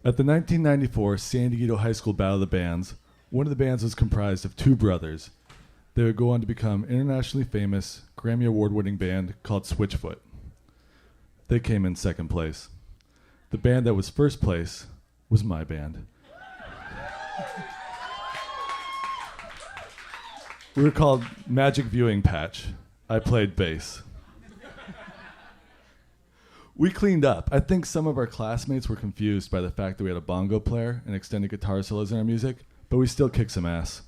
At the 1994 San Diego High School Battle of the Bands, one of the bands was comprised of two brothers. They would go on to become internationally famous, Grammy Award-winning band called Switchfoot. They came in second place. The band that was first place was my band. We were called Magic Viewing Patch. I played bass. We cleaned up. I think some of our classmates were confused by the fact that we had a bongo player and extended guitar solos in our music, but we still kicked some ass.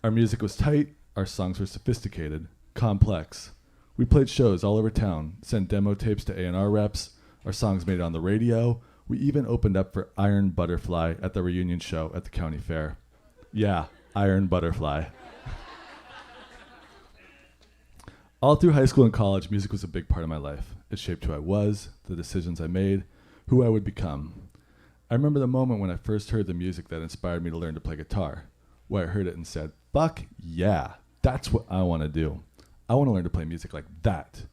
Our music was tight, our songs were sophisticated, complex. We played shows all over town, sent demo tapes to A&R reps, our songs made it on the radio. We even opened up for Iron Butterfly at the reunion show at the county fair. Yeah, Iron Butterfly. All through high school and college, music was a big part of my life. It shaped who I was, the decisions I made, who I would become. I remember the moment when I first heard the music that inspired me to learn to play guitar, where I heard it and said, fuck yeah, that's what I want to do. I want to learn to play music like that.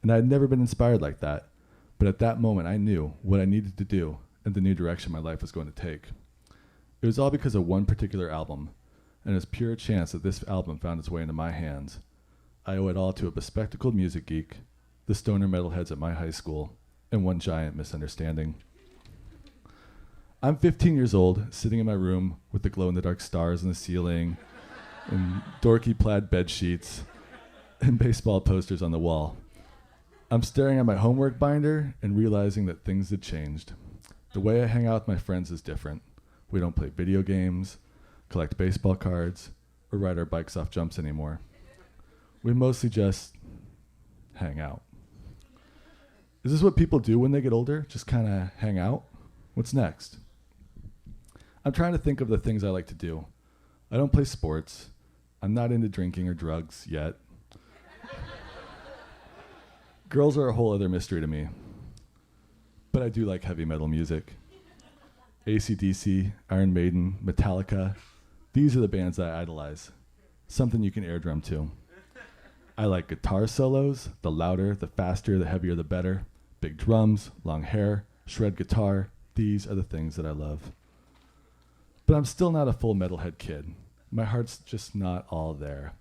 And I had never been inspired like that, but at that moment I knew what I needed to do and the new direction my life was going to take. It was all because of one particular album, and it was pure chance that this album found its way into my hands. I owe it all to a bespectacled music geek, the stoner metalheads at my high school, and one giant misunderstanding. I'm 15 years old, sitting in my room with the glow-in-the-dark stars in the ceiling, and dorky plaid bed sheets, and baseball posters on the wall. I'm staring at my homework binder and realizing that things had changed. The way I hang out with my friends is different. We don't play video games, collect baseball cards, or ride our bikes off jumps anymore. We mostly just hang out. Is this what people do when they get older? Just kind of hang out? What's next? I'm trying to think of the things I like to do. I don't play sports. I'm not into drinking or drugs yet. Girls are a whole other mystery to me. But I do like heavy metal music. AC/DC, Iron Maiden, Metallica. These are the bands that I idolize. Something you can air drum to. I like guitar solos. The louder, the faster, the heavier, the better. Big drums, long hair, shred guitar. These are the things that I love. But I'm still not a full metalhead kid. My heart's just not all there.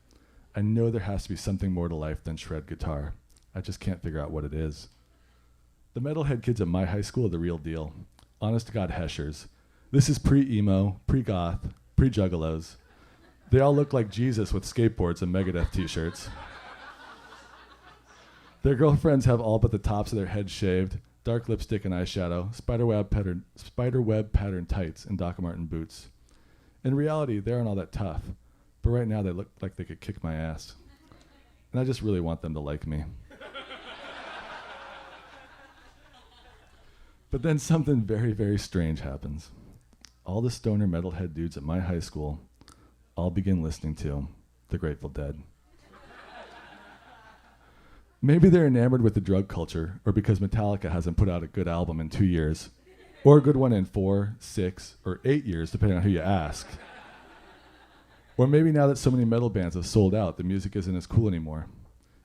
I know there has to be something more to life than shred guitar. I just can't figure out what it is. The metalhead kids at my high school are the real deal. Honest to God heshers. This is pre-emo, pre-goth, pre-juggalos. They all look like Jesus with skateboards and Megadeth t-shirts. Their girlfriends have all but the tops of their heads shaved, dark lipstick and eyeshadow, spiderweb pattern tights, and Doc Marten boots. In reality, they aren't all that tough, but right now they look like they could kick my ass. And I just really want them to like me. But then something very, very strange happens. All the stoner metalhead dudes at my high school all begin listening to the Grateful Dead. Maybe they're enamored with the drug culture, or because Metallica hasn't put out a good album in 2 years, or a good one in 4, 6, or 8 years, depending on who you ask. Or maybe now that so many metal bands have sold out, the music isn't as cool anymore.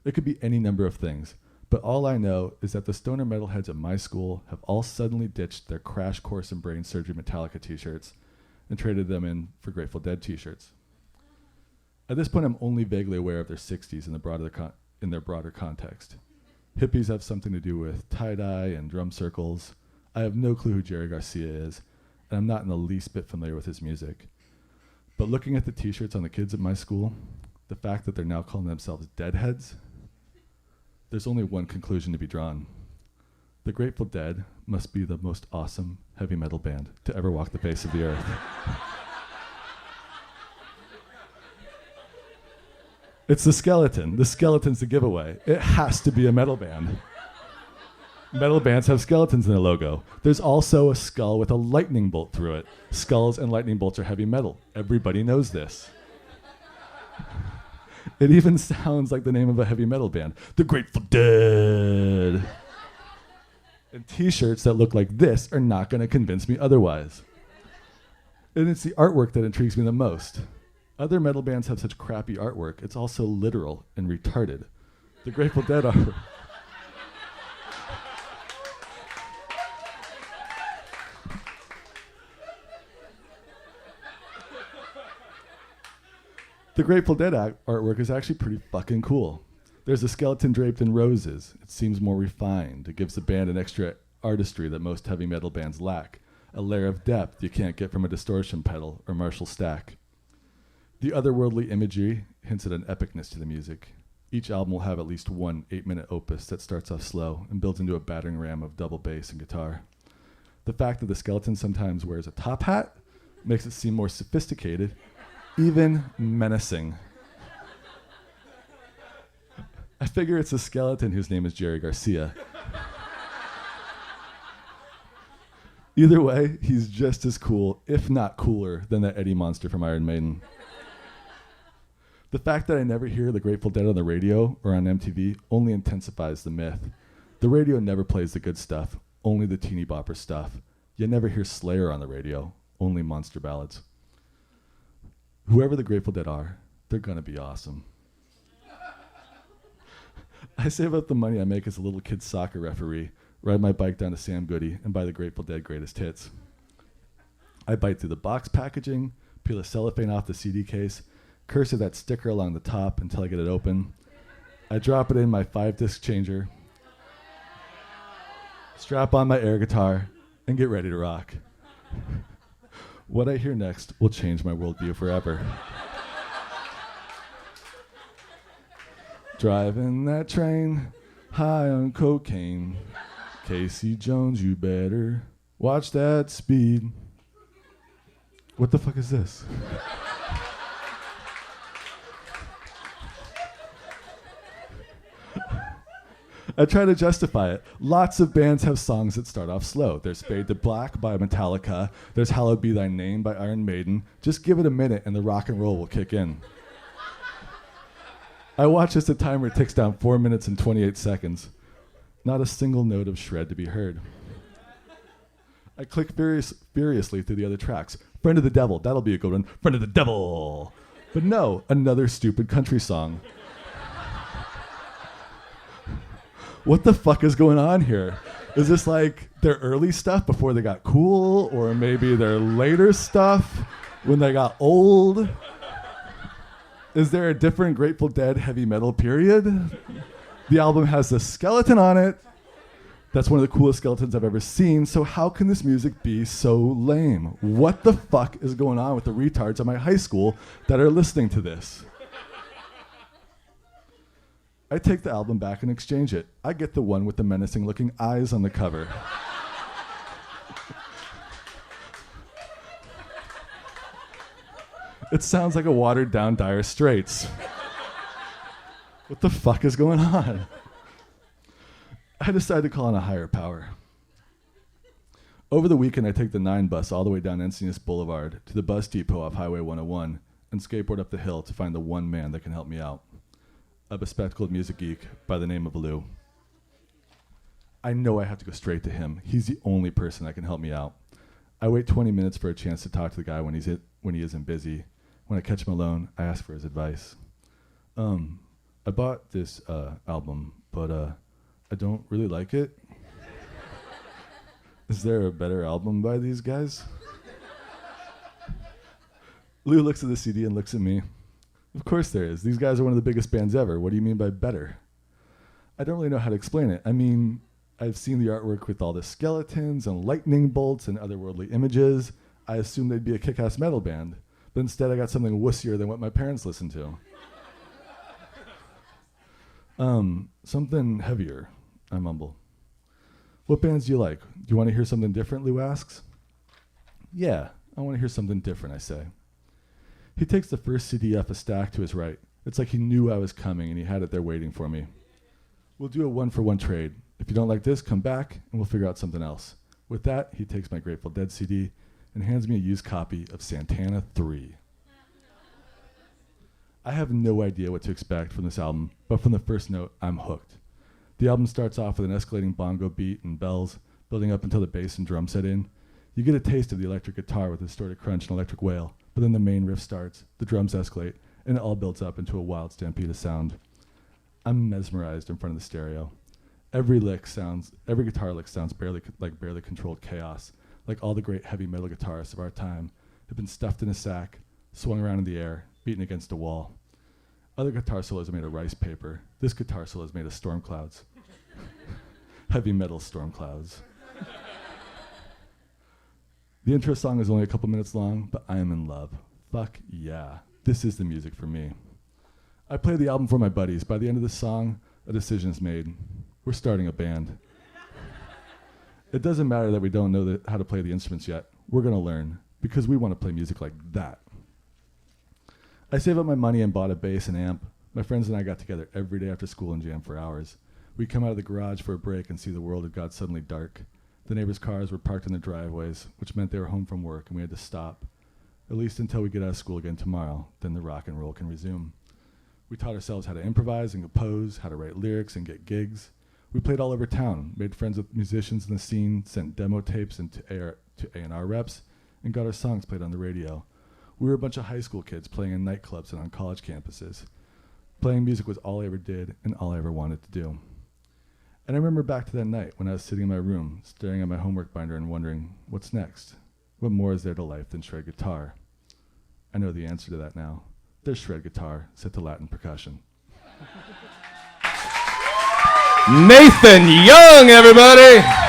It could be any number of things, but all I know is that the stoner metalheads at my school have all suddenly ditched their Crash Course in Brain Surgery Metallica t-shirts and traded them in for Grateful Dead t-shirts. At this point, I'm only vaguely aware of their 60s in their broader context. Hippies have something to do with tie-dye and drum circles. I have no clue who Jerry Garcia is, and I'm not in the least bit familiar with his music. But looking at the t-shirts on the kids at my school, the fact that they're now calling themselves Deadheads, there's only one conclusion to be drawn. The Grateful Dead must be the most awesome heavy metal band to ever walk the face of the earth. It's the skeleton. The skeleton's the giveaway. It has to be a metal band. Metal bands have skeletons in their logo. There's also a skull with a lightning bolt through it. Skulls and lightning bolts are heavy metal. Everybody knows this. It even sounds like the name of a heavy metal band. The Grateful Dead. And t-shirts that look like this are not going to convince me otherwise. And it's the artwork that intrigues me the most. Other metal bands have such crappy artwork. It's also literal and retarded. The Grateful Dead artwork. The Grateful Dead artwork is actually pretty fucking cool. There's a skeleton draped in roses. It seems more refined. It gives the band an extra artistry that most heavy metal bands lack, a layer of depth you can't get from a distortion pedal or Marshall stack. The otherworldly imagery hints at an epicness to the music. Each album will have at least one 8-minute opus that starts off slow and builds into a battering ram of double bass and guitar. The fact that the skeleton sometimes wears a top hat makes it seem more sophisticated, even menacing. I figure it's a skeleton whose name is Jerry Garcia. Either way, he's just as cool, if not cooler, than that Eddie monster from Iron Maiden. The fact that I never hear the Grateful Dead on the radio or on MTV only intensifies the myth. The radio never plays the good stuff, only the teeny bopper stuff. You never hear Slayer on the radio, only monster ballads. Whoever the Grateful Dead are, they're gonna be awesome. I save up the money I make as a little kid soccer referee, ride my bike down to Sam Goody, and buy the Grateful Dead greatest hits. I bite through the box packaging, peel a cellophane off the CD case, curse at that sticker along the top until I get it open. I drop it in my 5-disc changer, strap on my air guitar, and get ready to rock. What I hear next will change my worldview forever. Driving that train, high on cocaine. Casey Jones, you better watch that speed. What the fuck is this? I try to justify it. Lots of bands have songs that start off slow. There's Fade to Black by Metallica. There's Hallowed Be Thy Name by Iron Maiden. Just give it a minute and the rock and roll will kick in. I watch as the timer ticks down 4 minutes and 28 seconds. Not a single note of shred to be heard. I click furiously through the other tracks. Friend of the Devil, that'll be a good one. Friend of the Devil. But no, another stupid country song. What the fuck is going on here? Is this like their early stuff before they got cool, or maybe their later stuff when they got old? Is there a different Grateful Dead heavy metal period? The album has a skeleton on it. That's one of the coolest skeletons I've ever seen, so how can this music be so lame? What the fuck is going on with the retards at my high school that are listening to this? I take the album back and exchange it. I get the one with the menacing looking eyes on the cover. It sounds like a watered down Dire Straits. What the fuck is going on? I decided to call on a higher power. Over the weekend, I take the 9 bus all the way down Encinitas Boulevard to the bus depot off Highway 101 and skateboard up the hill to find the one man that can help me out. A bespectacled music geek by the name of Lou. I know I have to go straight to him. He's the only person that can help me out. I wait 20 minutes for a chance to talk to the guy when he isn't busy. When I catch him alone, I ask for his advice. I bought this album, but I don't really like it. Is there a better album by these guys? Lou looks at the CD and looks at me. Of course there is. These guys are one of the biggest bands ever. What do you mean by better? I don't really know how to explain it. I mean, I've seen the artwork with all the skeletons and lightning bolts and otherworldly images. I assumed they'd be a kick-ass metal band, but instead I got something wussier than what my parents listened to. Something heavier, I mumble. What bands do you like? Do you want to hear something different, Lou asks. Yeah, I want to hear something different, I say. He takes the first CD off a stack to his right. It's like he knew I was coming and he had it there waiting for me. We'll do a 1-for-1 trade. If you don't like this, come back and we'll figure out something else. With that, he takes my Grateful Dead CD and hands me a used copy of Santana 3. I have no idea what to expect from this album, but from the first note, I'm hooked. The album starts off with an escalating bongo beat and bells, building up until the bass and drum set in. You get a taste of the electric guitar with a distorted crunch and electric wail, but then the main riff starts, the drums escalate, and it all builds up into a wild stampede of sound. I'm mesmerized in front of the stereo. Every guitar lick sounds barely controlled chaos, like all the great heavy metal guitarists of our time have been stuffed in a sack, swung around in the air, beating against a wall. Other guitar solos are made of rice paper. This guitar solo is made of storm clouds. Heavy metal storm clouds. The intro song is only a couple minutes long, but I am in love. Fuck yeah. This is the music for me. I play the album for my buddies. By the end of the song, a decision is made. We're starting a band. It doesn't matter that we don't know how to play the instruments yet. We're going to learn because we want to play music like that. I saved up my money and bought a bass and amp. My friends and I got together every day after school and jammed for hours. We'd come out of the garage for a break and see the world had got suddenly dark. The neighbors' cars were parked in the driveways, which meant they were home from work and we had to stop, at least until we get out of school again tomorrow. Then the rock and roll can resume. We taught ourselves how to improvise and compose, how to write lyrics and get gigs. We played all over town, made friends with musicians in the scene, sent demo tapes into A&R reps, and got our songs played on the radio. We were a bunch of high school kids playing in nightclubs and on college campuses. Playing music was all I ever did and all I ever wanted to do. And I remember back to that night when I was sitting in my room, staring at my homework binder and wondering, what's next? What more is there to life than shred guitar? I know the answer to that now. There's shred guitar set to Latin percussion. Nathan Young, everybody!